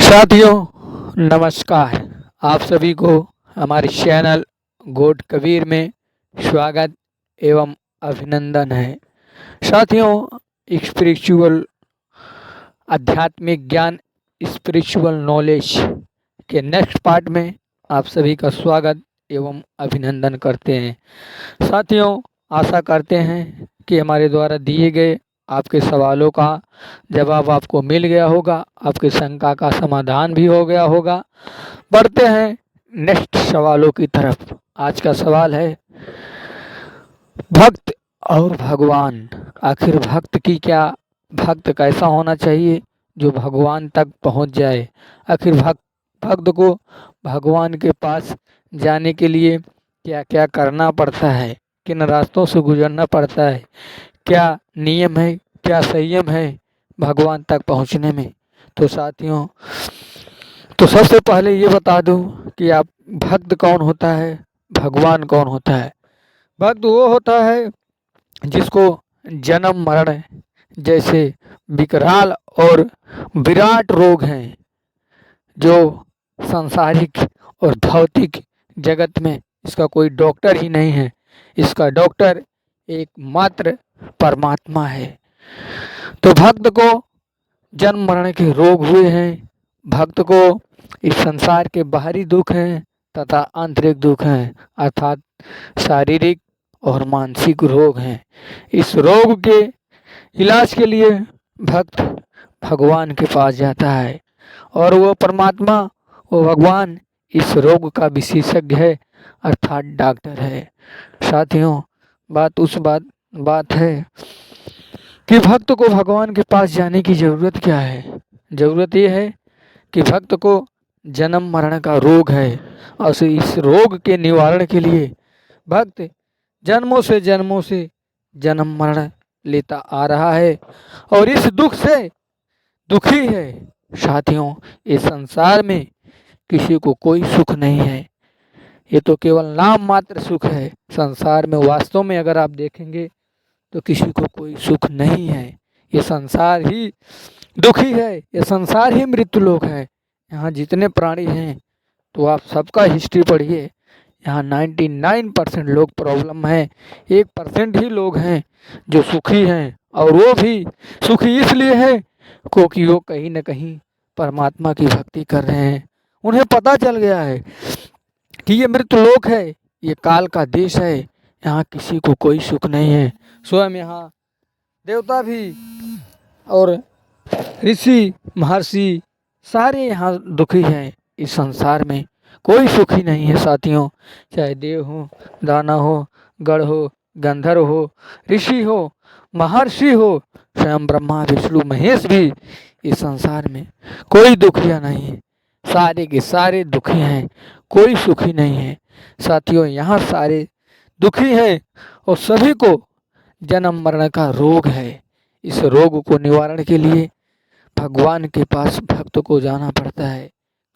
साथियों नमस्कार। आप सभी को हमारे चैनल गोड कबीर में स्वागत एवं अभिनंदन है। साथियों, स्पिरिचुअल आध्यात्मिक ज्ञान स्पिरिचुअल नॉलेज के नेक्स्ट पार्ट में आप सभी का स्वागत एवं अभिनंदन करते हैं। साथियों, आशा करते हैं कि हमारे द्वारा दिए गए आपके सवालों का जवाब आपको मिल गया होगा, आपकी शंका का समाधान भी हो गया होगा। बढ़ते हैं नेक्स्ट सवालों की तरफ। आज का सवाल है, भक्त और भगवान। आखिर भक्त कैसा होना चाहिए जो भगवान तक पहुंच जाए। आखिर भक्त को भगवान के पास जाने के लिए क्या क्या करना पड़ता है, किन रास्तों से गुजरना पड़ता है, क्या नियम है, क्या संयम है भगवान तक पहुंचने में। तो साथियों, तो सबसे पहले ये बता दूं कि आप भक्त कौन होता है, भगवान कौन होता है। भक्त वो होता है जिसको जन्म मरण जैसे विकराल और विराट रोग हैं, जो सांसारिक और भौतिक जगत में इसका कोई डॉक्टर ही नहीं है। इसका डॉक्टर एकमात्र परमात्मा है। तो भक्त को जन्म मरण के रोग हुए हैं। भक्त को इस संसार के बाहरी दुख हैं तथा आंतरिक दुख हैं, अर्थात शारीरिक और मानसिक रोग हैं। इस रोग के इलाज के लिए भक्त भगवान के पास जाता है और वो परमात्मा, वो भगवान इस रोग का विशेषज्ञ है, अर्थात डॉक्टर है। साथियों, बात है कि भक्त को भगवान के पास जाने की ज़रूरत क्या है। ज़रूरत ये है कि भक्त को जन्म मरण का रोग है और इस रोग के निवारण के लिए भक्त जन्मों से जन्म मरण लेता आ रहा है और इस दुख से दुखी है। साथियों, इस संसार में किसी को कोई सुख नहीं है। ये तो केवल नाम मात्र सुख है। संसार में वास्तव में अगर आप देखेंगे तो किसी को कोई सुख नहीं है। ये संसार ही दुखी है, ये संसार ही मृत्युलोक है। यहाँ जितने प्राणी हैं तो आप सबका हिस्ट्री पढ़िए। यहाँ 99% लोग प्रॉब्लम है, 1% ही लोग हैं जो सुखी हैं, और वो भी सुखी इसलिए है क्योंकि वो कहीं न कहीं परमात्मा की भक्ति कर रहे हैं। उन्हें पता चल गया है कि ये मृत्युलोक है, ये काल का देश है, यहाँ किसी को कोई सुख नहीं है। स्वयं यहाँ देवता भी और ऋषि महर्षि सारे यहाँ दुखी हैं। इस संसार में कोई सुखी नहीं है। साथियों, चाहे देव हो, दानव हो, गण हो, गंधर्व हो, ऋषि हो, महर्षि हो, स्वयं ब्रह्मा विष्णु महेश भी इस संसार में कोई दुखिया नहीं है। सारे के सारे दुखी हैं, कोई सुखी नहीं है। साथियों, यहाँ सारे दुखी हैं और सभी को जन्म मरण का रोग है। इस रोग को निवारण के लिए भगवान के पास भक्त को जाना पड़ता है,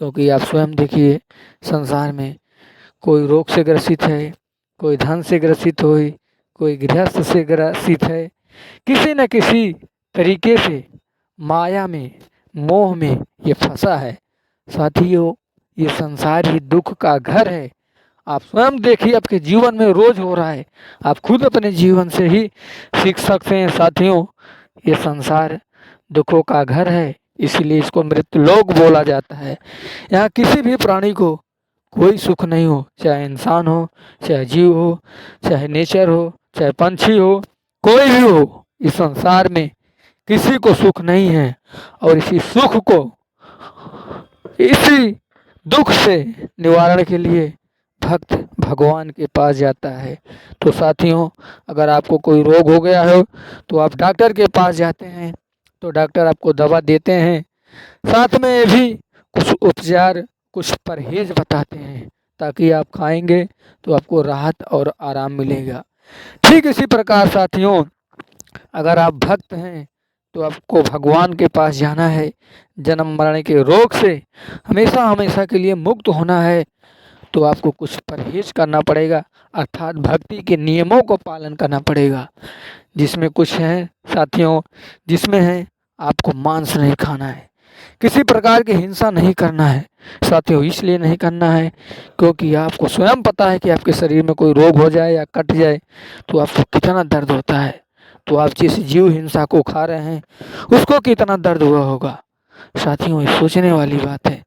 क्योंकि आप स्वयं देखिए संसार में कोई रोग से ग्रसित है, कोई धन से ग्रसित हो, कोई गृहस्थ से ग्रसित है, किसी न किसी तरीके से माया में, मोह में ये फंसा है। साथियों, ये संसार ही दुख का घर है। आप स्वयं देखिए, आपके जीवन में रोज हो रहा है। आप खुद अपने जीवन से ही सीख सकते हैं। साथियों, ये संसार दुखों का घर है, इसलिए इसको मृत्युलोक बोला जाता है। यहाँ किसी भी प्राणी को कोई सुख नहीं हो, चाहे इंसान हो, चाहे जीव हो, चाहे नेचर हो, चाहे पंछी हो, कोई भी हो। इस संसार में किसी को सुख नहीं है और इसी दुख से निवारण के लिए भक्त भगवान के पास जाता है। तो साथियों, अगर आपको कोई रोग हो गया हो तो आप डॉक्टर के पास जाते हैं, तो डॉक्टर आपको दवा देते हैं, साथ में भी कुछ उपचार, कुछ परहेज बताते हैं, ताकि आप खाएंगे तो आपको राहत और आराम मिलेगा। ठीक इसी प्रकार साथियों, अगर आप भक्त हैं तो आपको भगवान के पास जाना है। जन्म मरण के रोग से हमेशा के लिए मुक्त होना है तो आपको कुछ परहेज करना पड़ेगा, अर्थात भक्ति के नियमों को पालन करना पड़ेगा। जिसमें कुछ है साथियों, जिसमें है आपको मांस नहीं खाना है, किसी प्रकार की हिंसा नहीं करना है साथियों। इसलिए नहीं करना है क्योंकि आपको स्वयं पता है कि आपके शरीर में कोई रोग हो जाए या कट जाए तो आपको कितना दर्द होता है। तो आप जिस जीव हिंसा को खा रहे हैं उसको कितना दर्द हुआ होगा साथियों। ये सोचने वाली बात है।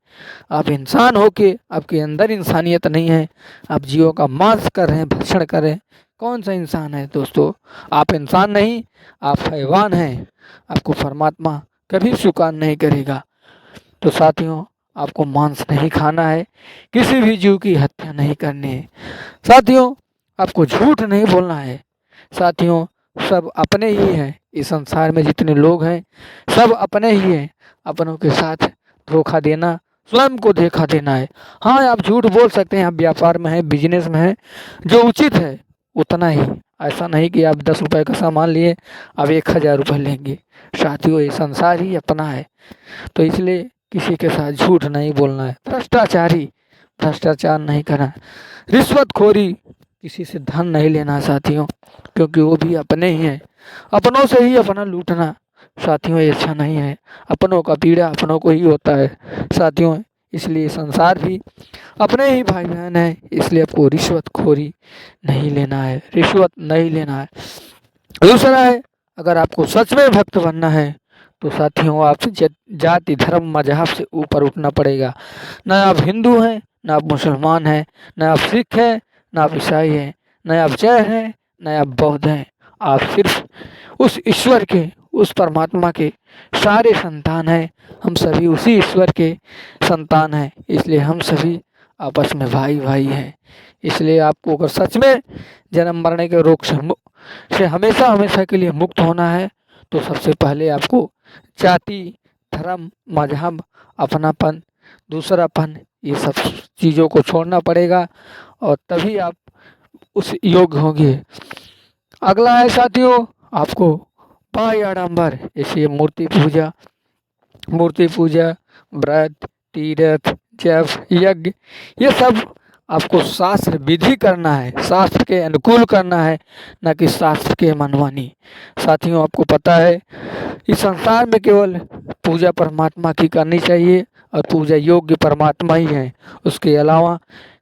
आप इंसान हो के आपके अंदर इंसानियत नहीं है, आप जीवों का मांस कर रहे हैं, भक्षण कर रहे हैं। कौन सा इंसान है दोस्तों? आप इंसान नहीं, आप हैवान हैं। आपको परमात्मा कभी स्वीकार नहीं करेगा। तो साथियों, आपको मांस नहीं खाना है, किसी भी जीव की हत्या नहीं करनी है साथियों। आपको झूठ नहीं बोलना है साथियों। सब अपने ही हैं, इस संसार में जितने लोग हैं सब अपने ही हैं। अपनों के साथ धोखा देना, स्वयं को धोखा देना है। हाँ, आप झूठ बोल सकते हैं, आप व्यापार में हैं, बिजनेस में हैं, जो उचित है उतना ही। ऐसा नहीं कि आप 10 रुपए का सामान लिए अब 1000 रुपये लेंगे साथियों। ये संसार ही अपना है, तो इसलिए किसी के साथ झूठ नहीं बोलना है। भ्रष्टाचार नहीं करना है। रिश्वतखोरी, किसी से धन नहीं लेना साथियों, क्योंकि वो भी अपने ही हैं। अपनों से ही अपना लूटना साथियों ये अच्छा नहीं है। अपनों का पीड़ा अपनों को ही होता है साथियों। इसलिए संसार भी अपने ही भाई बहन है, इसलिए आपको रिश्वतखोरी नहीं लेना है, रिश्वत नहीं लेना है। दूसरा है, अगर आपको सच में भक्त बनना है तो साथियों आप जाति धर्म मजहब से ऊपर उठना पड़ेगा। न आप हिंदू हैं, न आप मुसलमान हैं, न आप सिख हैं, न आप ईसाई हैं, न आप जैन हैं, न आप बौद्ध हैं। आप सिर्फ उस ईश्वर के, उस परमात्मा के सारे संतान हैं। हम सभी उसी ईश्वर के संतान हैं, इसलिए हम सभी आपस में भाई भाई हैं। इसलिए आपको अगर सच में जन्म मरने के रोग से हमेशा हमेशा के लिए मुक्त होना है तो सबसे पहले आपको जाति धर्म मजहब अपनापन दूसरापन ये सब चीज़ों को छोड़ना पड़ेगा और तभी आप उस योग्य होंगे। अगला है साथियों, आपको बाह्य आडंबर जैसे मूर्ति पूजा व्रत तीर्थ जप यज्ञ ये सब आपको शास्त्र विधि करना है, शास्त्र के अनुकूल करना है, न कि शास्त्र के मनमानी। साथियों, आपको पता है इस संसार में केवल पूजा परमात्मा की करनी चाहिए और पूजा योग्य परमात्मा ही है, उसके अलावा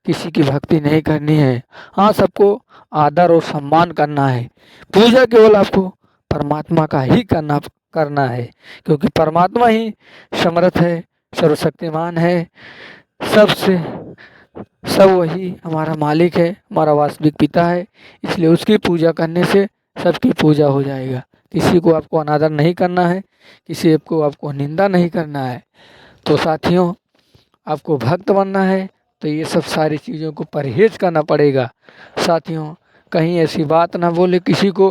किसी की भक्ति नहीं करनी है। हाँ, सबको आदर और सम्मान करना है। पूजा केवल आपको परमात्मा का ही करना है, क्योंकि परमात्मा ही समर्थ है, सर्वशक्तिमान है, सबसे सब वही हमारा मालिक है, हमारा वास्तविक पिता है। इसलिए उसकी पूजा करने से सबकी पूजा हो जाएगा। किसी को आपको अनादर नहीं करना है, किसी को आपको निंदा नहीं करना है। तो साथियों, आपको भक्त बनना है तो ये सब सारी चीज़ों को परहेज करना पड़ेगा। साथियों, कहीं ऐसी बात ना बोले किसी को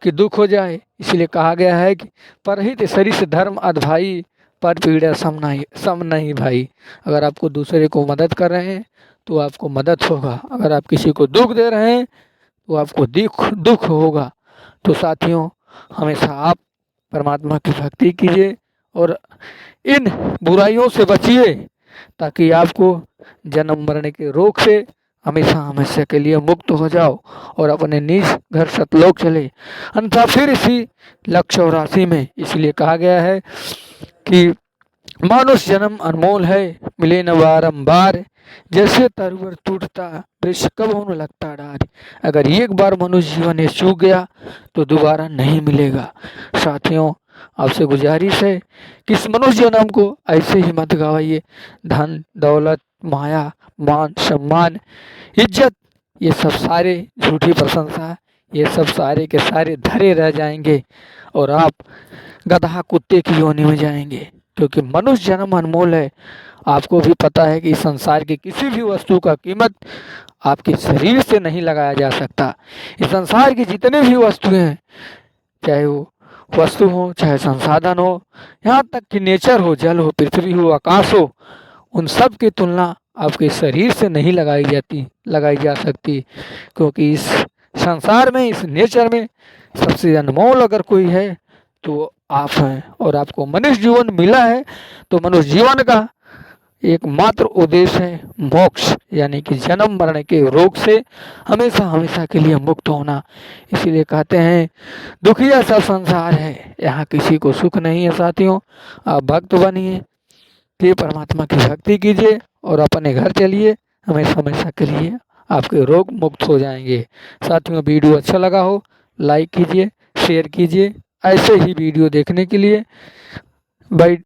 कि दुख हो जाए। इसलिए कहा गया है कि परहित सरिस धर्म अधभाई पर पीड़ा सम नहीं भाई। अगर आपको दूसरे को मदद कर रहे हैं तो आपको मदद होगा, अगर आप किसी को दुख दे रहे हैं तो आपको दुख होगा। तो साथियों, हमेशा आप परमात्मा की भक्ति कीजिए और इन बुराइयों से बचिए ताकि आपको जन्म मरने के रोग से हमेशा हमेशा के लिए मुक्त हो जाओ और अपने निज घर सतलोक चले। अन्यथा फिर इसी लक्ष्य और राशि में, इसलिए कहा गया है कि मानुष जन्म अनमोल है, मिले न बारंबार, जैसे तरवर टूटता वृक्ष कब होने लगता डार। अगर एक बार मनुष्य जीवन ये चूक गया तो दोबारा नहीं मिलेगा। साथियों, आपसे गुजारिश है कि इस मनुष्य जन्म को ऐसे ही मत गवाइए। धन दौलत माया मान सम्मान इज्जत ये सब सारे झूठी प्रशंसा ये सब सारे के सारे धरे रह जाएंगे और आप गधा कुत्ते की योनि में जाएंगे, क्योंकि मनुष्य जन्म अनमोल है। आपको भी पता है कि इस संसार की किसी भी वस्तु का कीमत आपके शरीर से नहीं लगाया जा सकता। इस संसार की जितने भी वस्तुएं हैं, चाहे वो वस्तु हो चाहे संसाधन हो, यहाँ तक कि नेचर हो, जल हो, पृथ्वी हो, आकाश हो, उन सब की तुलना आपके शरीर से नहीं लगाई जा सकती। क्योंकि इस संसार में, इस नेचर में सबसे अनमोल अगर कोई है तो आप हैं। और आपको मनुष्य जीवन मिला है तो मनुष्य जीवन का एकमात्र उद्देश्य है मोक्ष, यानी कि जन्म मरण के रोग से हमेशा हमेशा के लिए मुक्त होना। इसीलिए कहते हैं दुखिया सब संसार है, यहाँ किसी को सुख नहीं है। साथियों, आप भक्त बनिए, कि परमात्मा की भक्ति कीजिए और अपने घर चलिए, हमेशा हमेशा के लिए आपके रोग मुक्त हो जाएंगे। साथियों, वीडियो अच्छा लगा हो लाइक कीजिए, शेयर कीजिए। ऐसे ही वीडियो देखने के लिए बाई